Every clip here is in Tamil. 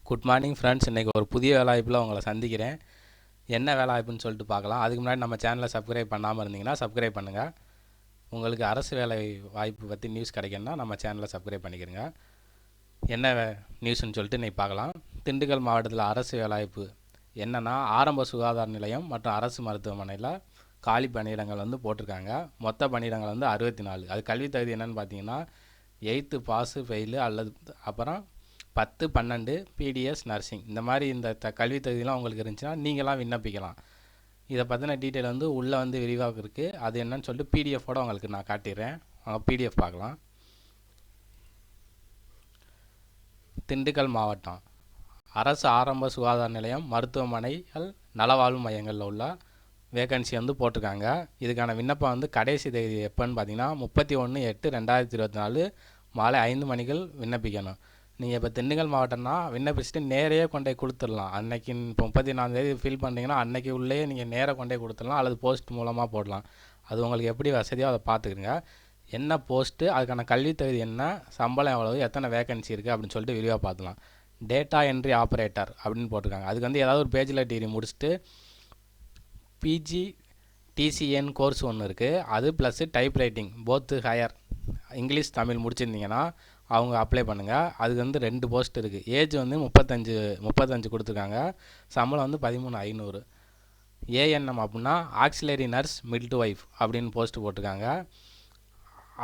Good morning friends. இன்றைக்கி ஒரு புதிய வேலைவாய்ப்பில் உங்களை சந்திக்கிறேன். என்ன வேலைவாய்ப்புன்னு சொல்லிட்டு பார்க்கலாம். அதுக்கு முன்னாடி நம்ம சேனலை சப்ஸ்கிரைப் பண்ணாமல் இருந்தீங்கன்னா சப்ஸ்கிரைப் பண்ணுங்கள். உங்களுக்கு அரசு வேலை வாய்ப்பு பற்றி நியூஸ் கிடைக்கணும்னா நம்ம சேனலை சப்ஸ்கிரைப் பண்ணிக்கிறங்க. என்ன நியூஸ்ன்னு சொல்லிட்டு இன்றைக்கி பார்க்கலாம். திண்டுக்கல் மாவட்டத்தில் அரசு வேலைவாய்ப்பு என்னென்னா, ஆரம்ப சுகாதார நிலையம் மற்றும் அரசு மருத்துவமனையில் காலி பணியிடங்கள் போட்டிருக்காங்க. மொத்த பணியிடங்கள் 64. அது கல்வி தகுதி என்னென்னு பார்த்தீங்கன்னா, 8th பாஸு ஃபெயிலு அல்லது அப்புறம் 10, 12 பிடிஎஸ் நர்சிங் இந்த மாதிரி இந்த கல்வி தகுதியெலாம் உங்களுக்கு இருந்துச்சுன்னா நீங்களாம் விண்ணப்பிக்கலாம். இதை பற்றின டீட்டெயில் உள்ளே விரிவாக இருக்குது. அது என்னன்னு சொல்லிட்டு பிடிஎஃபோடு உங்களுக்கு நான் காட்டிடுறேன். பிடிஎஃப் பார்க்கலாம். திண்டுக்கல் மாவட்டம் அரசு ஆரம்ப சுகாதார நிலையம், மருத்துவமனைகள், நலவாழ்வு மையங்களில் உள்ள வேகன்சி போட்டிருக்காங்க. இதுக்கான விண்ணப்பம் கடைசி தேதி எப்போன்னு பார்த்தீங்கன்னா 31/8/2024 மாலை 5 மணிக்குள் விண்ணப்பிக்கணும். நீங்கள் இப்போ திண்டுக்கல் மாவட்டம்னா விண்ணப்பிச்சுட்டு நேரையே கொண்டே கொடுத்துடலாம். அன்னைக்கு இப்போ 34 ஃபில் பண்ணிங்கன்னா அன்னைக்கு உள்ளே நீங்கள் நேராக கொண்டே கொடுத்துடலாம், அல்லது போஸ்ட் மூலமாக போடலாம். அது உங்களுக்கு எப்படி வசதியோ அதை பார்த்துக்குங்க. என்ன போஸ்ட்டு, அதுக்கான கல்வி தகுதி என்ன, சம்பளம் எவ்வளவு, எத்தனை வேகன்சி இருக்குது அப்படின்னு சொல்லிட்டு விரிவாக பார்த்துலாம். டேட்டா என்ட்ரி ஆப்ரேட்டர் அப்படின்னு போட்டிருக்காங்க. அதுக்கு ஏதாவது ஒரு பேச்சுலர் டிகிரி முடிச்சுட்டு பிஜி டிசிஎன் கோர்ஸ் ஒன்று இருக்குது, அது ப்ளஸ் டைப்ரைட்டிங் போத்து ஹையர் இங்கிலீஷ் தமிழ் முடிச்சிருந்தீங்கன்னா அவங்க அப்ளை பண்ணுங்கள். அதுக்கு 2 போஸ்ட் இருக்குது. ஏஜ் 35 கொடுத்துருக்காங்க. சம்பளம் 13,500. ஏஎன்எம் அப்படின்னா auxiliary nurse mid to wife அப்படின்னு போஸ்ட் போட்டிருக்காங்க.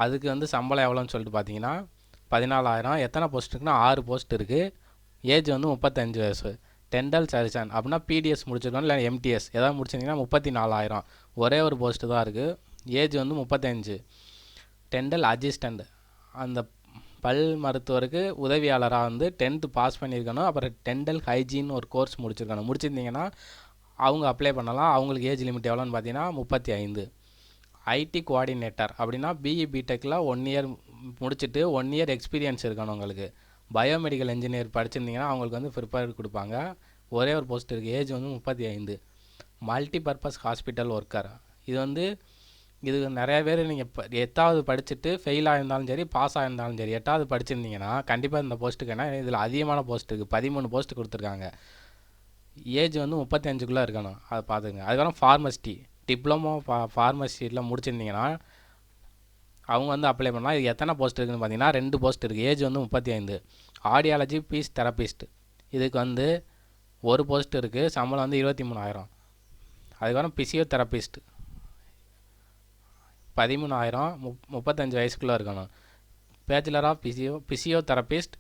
அதுக்கு சம்பளம் எவ்வளோன்னு சொல்லிட்டு பார்த்தீங்கன்னா 14,000. எத்தனை போஸ்ட் இருக்குன்னா 6 போஸ்ட் இருக்குது. ஏஜ் 35 வயசு. டென்டல் சர்ஜன் அப்படின்னா பிடிஎஸ் முடிச்சிருக்கணும், இல்லை எம்டிஎஸ் எதாவது முடிச்சிருந்தீங்கன்னா 34,000. ஒரே ஒரு போஸ்ட்டு தான் இருக்குது. ஏஜ் 35. டென்டல் அசிஸ்டண்ட், அந்த பல் மருத்துவருக்கு உதவியாளராக 10th பாஸ் பண்ணியிருக்கணும். அப்புறம் டென்டல் ஹைஜீன் ஒரு கோர்ஸ் முடிச்சிருந்தீங்கன்னா அவங்க அப்ளை பண்ணலாம். அவங்களுக்கு ஏஜ் லிமிட் எவ்வளோன்னு பார்த்தீங்கன்னா 35. ஐடி கோஆர்டினேட்டர் அப்படின்னா பிஇ பிடெக்கில் 1 இயர் முடிச்சுட்டு 1 இயர் எக்ஸ்பீரியன்ஸ் இருக்கணும் உங்களுக்கு. பயோமெடிக்கல் இன்ஜினியர் படிச்சிருந்தீங்கன்னா அவங்களுக்கு ப்ரிப்பேர் கொடுப்பாங்க. ஒரே ஒரு போஸ்ட் இருக்குது. Age 35. Multi purpose hospital worker, இது நிறைய பேர் நீங்கள் 8வது படிச்சுட்டு ஃபெயில் ஆகிருந்தாலும் சரி, பாஸ் ஆகிருந்தாலும் சரி, 8வது படிச்சிருந்தீங்கன்னா கண்டிப்பாக இந்த போஸ்ட்டுக்கு என்ன இதில் அதிகமான போஸ்ட் இருக்குது. 13 போஸ்ட்டு கொடுத்துருக்காங்க. ஏஜ் 35க்குள்ளே இருக்கணும், அதை பார்த்துக்குங்க. அதுக்கப்புறம் ஃபார்மசிட்டி டிப்ளமோ ஃபார்மசியில் முடிச்சிருந்தீங்கன்னா அவங்க அப்ளை பண்ணலாம். இது எத்தனை போஸ்ட் இருக்குதுன்னு பார்த்தீங்கன்னா 2 போஸ்ட் இருக்குது. ஏஜ் 35. ஆடியாலஜி பீஸ் தெரபிஸ்ட், இதுக்கு ஒரு போஸ்ட் இருக்குது. சம்பளம் 23,000. அதுக்கப்புறம் பிசியோதெரபிஸ்ட் 13,000. 35 வயசுக்குள்ளே இருக்கணும். பேச்சுலர் ஆஃப் பிசியோதெரபிஸ்ட்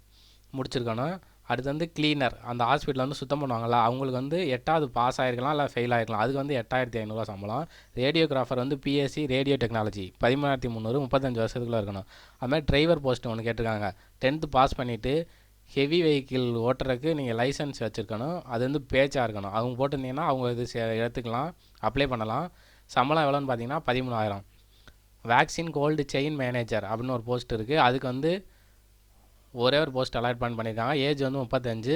முடிச்சிருக்கணும். அடுத்து கிளீனர், அந்த ஹாஸ்பிட்டலில் சுத்தம் பண்ணுவாங்கள்ல, அவங்களுக்கு 8வது பாஸ் ஆகிருக்கலாம், இல்லை ஃபெயில் ஆகிருக்கலாம். அதுக்கு 8,500 சம்பளம். Radiographer BSc radio technology 13,300. 35 வருஷத்துக்குள்ளே இருக்கணும். அதுமாதிரி டிரைவர் போஸ்ட் ஒன்று கேட்டிருக்காங்க. 10th பாஸ் பண்ணிவிட்டு ஹெவி வெஹிக்கிள் ஓட்டுறதுக்கு நீங்கள் லைசன்ஸ் வச்சுருக்கணும். அது பேச்சாக இருக்கணும். அவங்க போட்டிருந்தீங்கன்னா அவங்க இது எடுத்துக்கலாம், அப்ளை பண்ணலாம். சம்பளம் எவ்வளோன்னு பார்த்தீங்கன்னா 13,000. வேக்சின் கோல்டு செயின் மேனேஜர் அப்படின்னு ஒரு போஸ்ட் இருக்குது. அதுக்கு ஒரே ஒரு போஸ்ட் அலாட்மெண்ட் பண்ணியிருக்காங்க. ஏஜ் 35.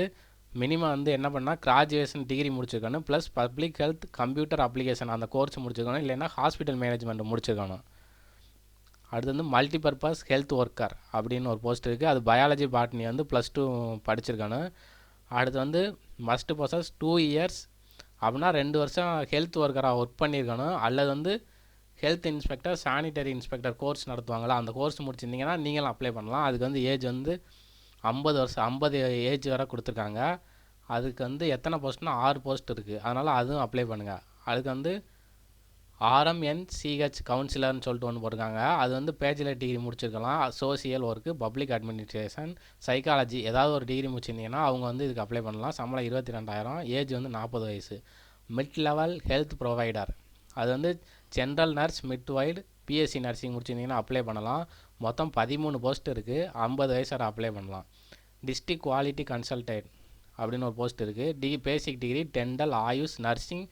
மினிமம் என்ன பண்ணால் கிராஜுவேஷன் டிகிரி முடிச்சிருக்கணும், plus public health computer application அந்த கோர்ஸ் முடிச்சிருக்கணும், இல்லைன்னா ஹாஸ்பிட்டல் மேனேஜ்மெண்ட் முடிச்சிருக்கணும். அடுத்து மல்டி பர்பஸ் ஹெல்த் ஒர்க்கர் அப்படின்னு ஒரு போஸ்ட் இருக்குது. அது பயாலஜி பாட்னி +2 படிச்சிருக்கணும். அடுத்து மஸ்ட் பொசஸ் 2 இயர்ஸ் அப்படின்னா 2 வருஷம் ஹெல்த் ஒர்க்கராக ஒர்க் பண்ணியிருக்கணும், அல்லது health inspector sanitary inspector course நடத்துவாங்களா, அந்த கோர்ஸ் முடிச்சிருந்தீங்கன்னா நீங்களும் அப்ளை பண்ணலாம். அதுக்கு ஏஜ் 50 வருஷம், 50 ஏஜ் வரை கொடுத்துருக்காங்க. அதுக்கு எத்தனை போஸ்ட்னா 6 போஸ்ட் இருக்குது. அதனால் அதுவும் அப்ளை பண்ணுங்கள். அதுக்கு RMNCH கவுன்சிலர்னு சொல்லிட்டு ஒன்று போட்டிருக்காங்க. அது பேச்சுலர் டிகிரி முடிச்சிருக்கலாம். Social work, public administration, psychology ஏதாவது ஒரு டிகிரி முடிச்சிருந்தீங்கன்னா அவங்க இதுக்கு அப்ளை பண்ணலாம். சம்பளம் 22,000. ஏஜ் 40 வயசு. மிட் லெவல் ஹெல்த் ப்ரொவைடர், அது general nurse midwife BSc nursing முடிச்சிருந்தீங்கன்னா அப்ளை பண்ணலாம். மொத்தம் 13 போஸ்ட் இருக்குது. 50 வயசு வரை அப்ளை பண்ணலாம். டிஸ்ட்ரிக்ட் குவாலிட்டி கன்சல்டேட் அப்படின்னு ஒரு போஸ்ட் இருக்குது. பேசிக் degree dental, AYUSH, nursing,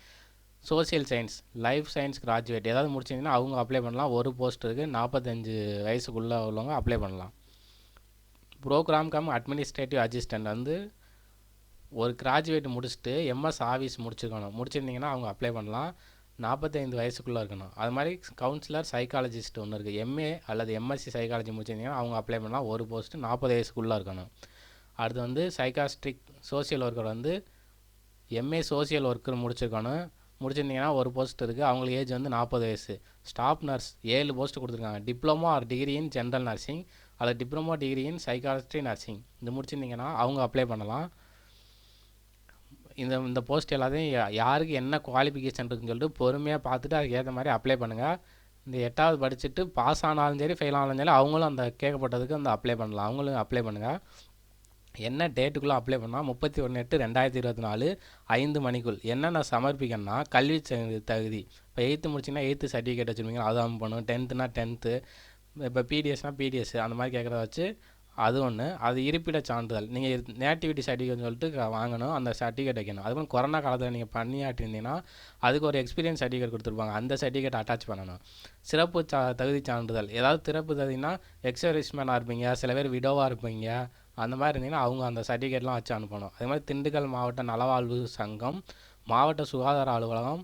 social science, life science graduate ஏதாவது முடிச்சிருந்தீங்கன்னா அவங்க அப்ளை பண்ணலாம். ஒரு போஸ்ட் இருக்குது. 45 வயசுக்குள்ளே உள்ளவங்க அப்ளை பண்ணலாம். ப்ரோக்ராம் கம் அட்மினிஸ்ட்ரேட்டிவ் அசிஸ்டண்ட், ஒரு கிராஜுவேட் முடிச்சுட்டு எம்எஸ் ஆஃபீஸ் முடிச்சிருந்தீங்கன்னா அவங்க அப்ளை பண்ணலாம். 45 வயசுக்குள்ளே இருக்கணும். அது மாதிரி கவுன்சிலர் சைக்காலஜிஸ்ட் ஒன்று இருக்குது. எம்ஏ அல்லது எம்எஸ்சி சைக்காலஜி முடிச்சிருந்தீங்கன்னா அவங்க அப்ளை பண்ணலாம். ஒரு போஸ்ட்டு 40 வயசுக்குள்ளே இருக்கணும். அடுத்து வந்து சைக்காஸ்ட்ரிக் சோசியல் ஒர்க்கர் வந்து எம்ஏ சோசியல் ஒர்க்கர் முடிச்சிருக்கணும். முடிச்சிருந்தீங்கன்னா ஒரு போஸ்ட் இருக்குது, அவங்களுக்கு ஏஜ் வந்து 40 வயசு. ஸ்டாஃப் நர்ஸ் 7 போஸ்ட் கொடுத்துருக்காங்க. Diploma or degree in general nursing அல்லது diploma degree in psychiatry nursing இது முடிச்சிருந்தீங்கன்னா அவங்க அப்ளை பண்ணலாம். இந்த போஸ்ட் எல்லாத்தையும் யாருக்கு என்ன குவாலிஃபிகேஷன் இருக்குன்னு சொல்லிட்டு பொறுமையாக பார்த்துட்டு அதுக்கு ஏற்ற மாதிரி அப்ளை பண்ணுங்கள். இந்த 8வது படிச்சுட்டு பாஸ் ஆனாலும் சரி ஃபெயில் ஆனாலும் சரி அவங்களும் அந்த கேட்கப்பட்டதுக்கு அந்த அப்ளை பண்ணலாம். அவங்களும் அப்ளை பண்ணுங்கள். என்ன டேட்டுக்குள்ளே அப்ளை பண்ணால் 31/8/2024 5 மணிக்குள் என்னென்ன சமர்ப்பிக்கணும்னா கல்வி தகுதி. இப்போ 8th முடிச்சிங்கன்னா 8th சர்டிஃபிகேட் வச்சுருப்பீங்க, அது பண்ணணும். 10th 10th, இப்போ பிடிஎஸ்னால் பிடிஎஸ் அந்த மாதிரி கேட்குறத வச்சு அது ஒன்று. அது இருப்பிட சான்றிதழ் நீங்கள் நேட்டிவிட்டி சர்டிஃபிகேட்னு சொல்லிட்டு வாங்கணும், அந்த சர்டிஃபிகேட் வைக்கணும். அதுவும் கொரோனா காலத்தில் நீங்கள் பண்ணியாட்டிருந்தீங்கன்னா அதுக்கு ஒரு எக்ஸ்பீரியன்ஸ் சர்டிஃபிகேட் கொடுத்துருப்பாங்க, அந்த சர்டிஃபிகேட் அட்டாச் பண்ணணும். சிறப்பு தகுதி சான்றிதழ், ஏதாவது சிறப்பு தகுதினா எக்ஸர்விஸ்மேனாக இருப்பீங்க, சில பேர் விடோவாக இருப்பீங்க, அந்த மாதிரி இருந்தீங்கன்னா அவங்க அந்த சர்டிஃபிகேட்லாம் வச்சு அனுப்பணும். அதே மாதிரி திண்டுக்கல் மாவட்ட நலவாழ்வு சங்கம், மாவட்ட சுகாதார அலுவலகம்,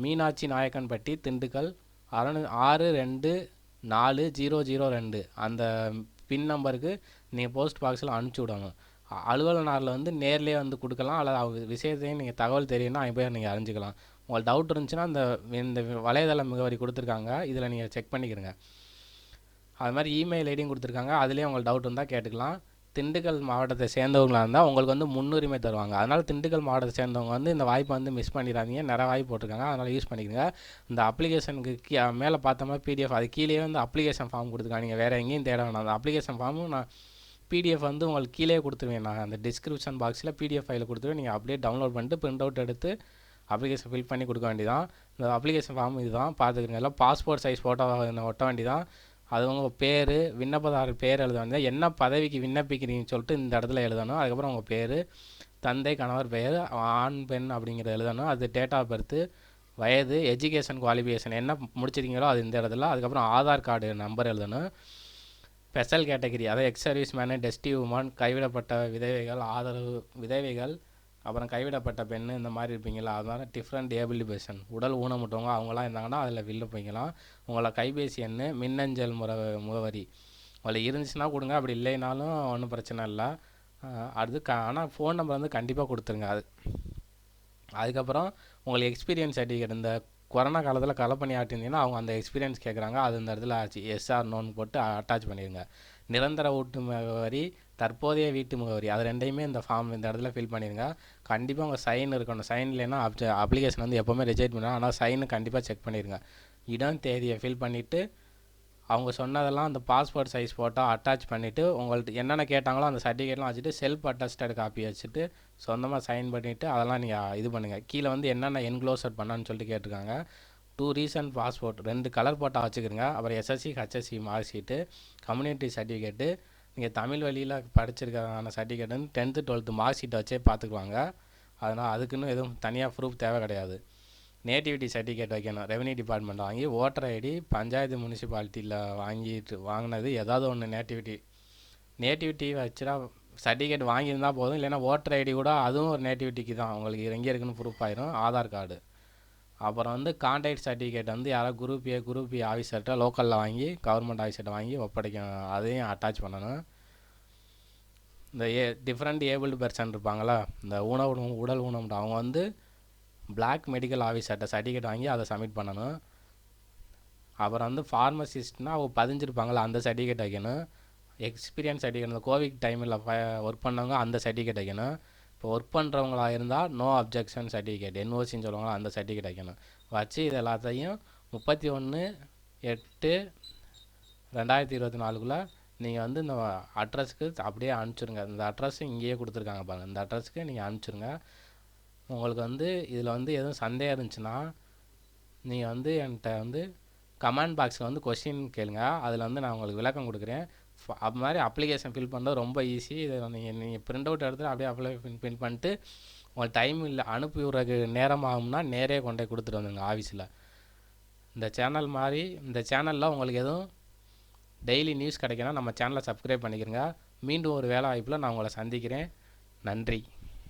மீனாட்சி நாயக்கன்பட்டி, திண்டுக்கல் 62402 அந்த பின் நம்பருக்கு நீங்கள் போஸ்ட் பாக்ஸில் அனுப்பிச்சி விடணும். அலுவலக வந்து நேர்லேயே வந்து கொடுக்கலாம், அல்லது அவங்க விஷயத்தையும் நீங்கள் தகவல் தெரியும்னா அங்கே போய் நீங்கள் அறிஞ்சிக்கலாம். உங்களுக்கு டவுட் இருந்துச்சுன்னா இந்த வலைதள முகவரி கொடுத்துருக்காங்க, இதில் நீங்கள் செக் பண்ணிக்கிறங்க. அது மாதிரி இமெயில் ஐடியும் கொடுத்துருக்காங்க, அதுலேயே உங்களுக்கு டவுட் இருந்தால் கேட்டுக்கலாம். திண்டுக்கல் மாவட்டத்தை சேர்ந்தவங்களாக இருந்தால் உங்களுக்கு வந்து முன்னுரிமை தருவாங்க. அதனால் திண்டுக்கல் மாவட்டத்தை சேர்ந்தவங்க வந்து இந்த வாய்ப்பை வந்து மிஸ் பண்ணிடாதீங்க. நிறைய வாய்ப்பு போட்டிருக்காங்க, அதனால் யூஸ் பண்ணிக்கோங்க. இந்த அப்ளிகேஷனுக்கு மேலே பார்த்தோம்னா பிடிஎஃப், அது கீழே வந்து அப்ளிகேஷன் ஃபார்ம் கொடுத்துருக்காங்க. நீங்கள் வேறு எங்கேயும் தேட வேணாம். அந்த அப்ளிகேஷன் ஃபார்மு நான் பிடிஎஃப் வந்து உங்களுக்கு கீழே கொடுத்துருவேன். நான் அந்த டிஸ்கிரிப்ஷன் பாக்ஸில் பிடிஎஃப் ஃபைலில் கொடுத்துருவேன். நீங்கள் அப்படியே டவுன்லோட் பண்ணிட்டு பிரிண்ட் அவுட் எடுத்து அப்ளிகேஷன் ஃபில் பண்ணி கொடுக்க வேண்டியதான். இந்த அப்ளிகேஷன் ஃபார்ம் இதுதான் பார்த்துக்கிறங்க. எல்லாம் பாஸ்போர்ட் சைஸ் ஃபோட்டோ ஒட்ட வேண்டியதான். அது உங்கள் பேர், விண்ணப்பதாரர் பேர் எழுத வேண்டியது, என்ன பதவிக்கு விண்ணப்பிக்கிறீங்கன்னு சொல்லிட்டு இந்த இடத்துல எழுதணும். அதுக்கப்புறம் உங்கள் பேர், தந்தை கணவர் பெயர், ஆண் பெண் அப்படிங்கிறத எழுதணும். அது டேட் ஆஃப் பர்த்து, வயது, எஜுகேஷன் குவாலிஃபிகேஷன் என்ன முடிச்சிருக்கீங்களோ அது இந்த இடத்துல. அதுக்கப்புறம் ஆதார் கார்டு நம்பர் எழுதணும். ஸ்பெஷல் கேட்டகரி, அதாவது எக்ஸ் சர்வீஸ் மேனு, டெஸ்டி உமன், கைவிடப்பட்ட விதவைகள், ஆதரவு விதவைகள், அப்புறம் கைவிடப்பட்ட பெண் இந்த மாதிரி இருப்பீங்களா, அதனால் டிஃப்ரெண்ட் ஏபிலிட்டி பர்சன், உடல் ஊனமுட்டவங்க அவங்களாம் இருந்தாங்கன்னா அதில் வெளில போய்க்கலாம். உங்களை கைபேசி எண், மின்னஞ்சல் முகவரி உங்களை இருந்துச்சுன்னா கொடுங்க, அப்படி இல்லைனாலும் ஒன்றும் பிரச்சனை இல்லை. அடுத்து ஆனால் ஃபோன் நம்பர் வந்து கண்டிப்பாக கொடுத்துருங்க. அதுக்கப்புறம் உங்களுக்கு எக்ஸ்பீரியன்ஸ் சர்டிஃபிகேட், இந்த கொரோனா காலத்தில் களப்பணி ஆட்டிருந்தீங்கன்னா அவங்க அந்த எக்ஸ்பீரியன்ஸ் கேட்குறாங்க, அது இந்த இடத்துல ஆச்சு எஸ்ஆர் நோன் போட்டு அட்டாச் பண்ணிடுங்க. நிரந்தர வீட்டு முகவரி, தற்போதைய வீட்டு முகவரி, அது ரெண்டையுமே இந்த ஃபார்ம் இந்த இடத்துல ஃபில் பண்ணிடுங்க. கண்டிப்பாக உங்கள் சைன் இருக்கணும். சைன் இல்லைன்னா அப்ளிகேஷன் வந்து எப்போவுமே ரிஜெக்ட் பண்ணுவாங்க. ஆனால் சைனு கண்டிப்பாக செக் பண்ணிடுங்க. இடம் தேதியை ஃபில் பண்ணிவிட்டு அவங்க சொன்னதெல்லாம் அந்த பாஸ்போர்ட் சைஸ் ஃபோட்டோ அட்டாச் பண்ணிவிட்டு உங்கள்கிட்ட என்னென்ன கேட்டாங்களோ அந்த சர்டிஃபிகேட்லாம் வச்சுட்டு செல்ஃப் அட்டஸ்டட் காப்பி வச்சுட்டு சொந்தமாக சைன் பண்ணிவிட்டு அதெல்லாம் நீங்கள் இது பண்ணுங்கள். கீழே வந்து என்னென்ன என்க்ளோசர் பண்ணான்னு சொல்லிட்டு கேட்டிருக்காங்க. 2 ரீசன்ட் பாஸ்போர்ட், 2 கலர் ஃபோட்டோ வச்சுக்கிறங்க. அப்புறம் SSC HSC mark sheet, community certificate, நீங்கள் தமிழ் வழியில் படிச்சிருக்கான சர்டிஃபிகேட்டுன்னு 10th 12th மார்க் ஷீட்டை வச்சே பார்த்துக்குவாங்க. அதனால் அதுக்குன்னு எதுவும் தனியாக ப்ரூஃப் தேவை கிடையாது. நேட்டிவிட்டி சர்டிஃபிகேட் வைக்கணும், ரெவன்யூ டிபார்ட்மெண்ட்டில் வாங்கி. ஓட்டர் ஐடி பஞ்சாயத்து முனிசிபாலிட்டியில் வாங்கினது ஏதாவது ஒன்று நேட்டிவிட்டி வச்சுட்டா சர்டிஃபிகேட் வாங்கியிருந்தால் போதும். இல்லைன்னா ஓட்டர் ஐடி கூட அதுவும் ஒரு நேட்டிவிட்டிக்கு தான், உங்களுக்கு எங்கே இருக்குன்னு ப்ரூஃப் ஆயிரும். ஆதார் கார்டு, அப்புறம் வந்து கான்டாக்ட் சர்டிஃபிகேட் வந்து யாராவது குரூப் ஏ ஆஃபீஸர்கிட்ட லோக்கலில் வாங்கி கவர்மெண்ட் ஆஃபீஸர்கிட்ட வாங்கி ஒப்படைக்கணும், அதையும் அட்டாச் பண்ணணும். இந்த டிஃப்ரெண்ட் ஏபிள்டு பர்சன் இருப்பாங்களா, இந்த உடல் ஊனம், அவங்க வந்து பிளாக் மெடிக்கல் ஆஃபீஸர்கிட்ட சர்டிஃபிகேட் வாங்கி அதை சப்மிட் பண்ணணும். அப்புறம் வந்து ஃபார்மசிஸ்ட்னால் அவங்க பதிஞ்சிருப்பாங்களா, அந்த சர்டிஃபிகேட் வைக்கணும். எக்ஸ்பீரியன்ஸ் சர்டிஃபிகேட், இந்த கோவிட் டைமில் ஒர்க் பண்ணவங்க அந்த சர்டிஃபிகேட் வைக்கணும். இப்போ ஒர்க் பண்ணுறவங்களா இருந்தால் நோ அப்ஜெக்ஷன் சர்டிஃபிகேட், என்ஓசின்னு சொல்லுவாங்களா, அந்த சர்டிஃபிகேட் வைக்கணும். வச்சு இது எல்லாத்தையும் 31/8/2024 நீங்கள் வந்து இந்த அட்ரஸுக்கு அப்படியே அனுப்பிச்சுருங்க. இந்த அட்ரஸ் இங்கேயே கொடுத்துருக்காங்க பாருங்கள், இந்த அட்ரஸுக்கு நீங்கள் அனுப்பிச்சுருங்க. உங்களுக்கு வந்து இதில் வந்து எதுவும் சந்தேகம் இருந்துச்சுன்னா நீங்கள் வந்து என்கிட்ட வந்து கமெண்ட் பாக்ஸில் வந்து கொஸ்டின் கேளுங்க, அதில் வந்து நான் உங்களுக்கு விளக்கம் கொடுக்குறேன். அது மாதிரி அப்ளிகேஷன் ஃபில் பண்ணுறது ரொம்ப ஈஸி. இதை நீங்கள் பிரிண்ட் அவுட் எடுத்துகிட்டு அப்படியே அப்ளை ஃபில் பண்ணிட்டு உங்களுக்கு டைம் இல்லை அனுப்பி விட்றதுக்கு நேரம் ஆகும்னா நேரே கொண்டு போய் கொடுத்துட்டு வந்துடுங்க ஆஃபீஸில். இந்த சேனலில் உங்களுக்கு எதுவும் டெய்லி நியூஸ் கிடைக்கணும், நம்ம சேனலை சப்ஸ்கிரைப் பண்ணிக்கிறங்க. மீண்டும் ஒரு வேலை வாய்ப்பில் நான் உங்களை சந்திக்கிறேன். நன்றி.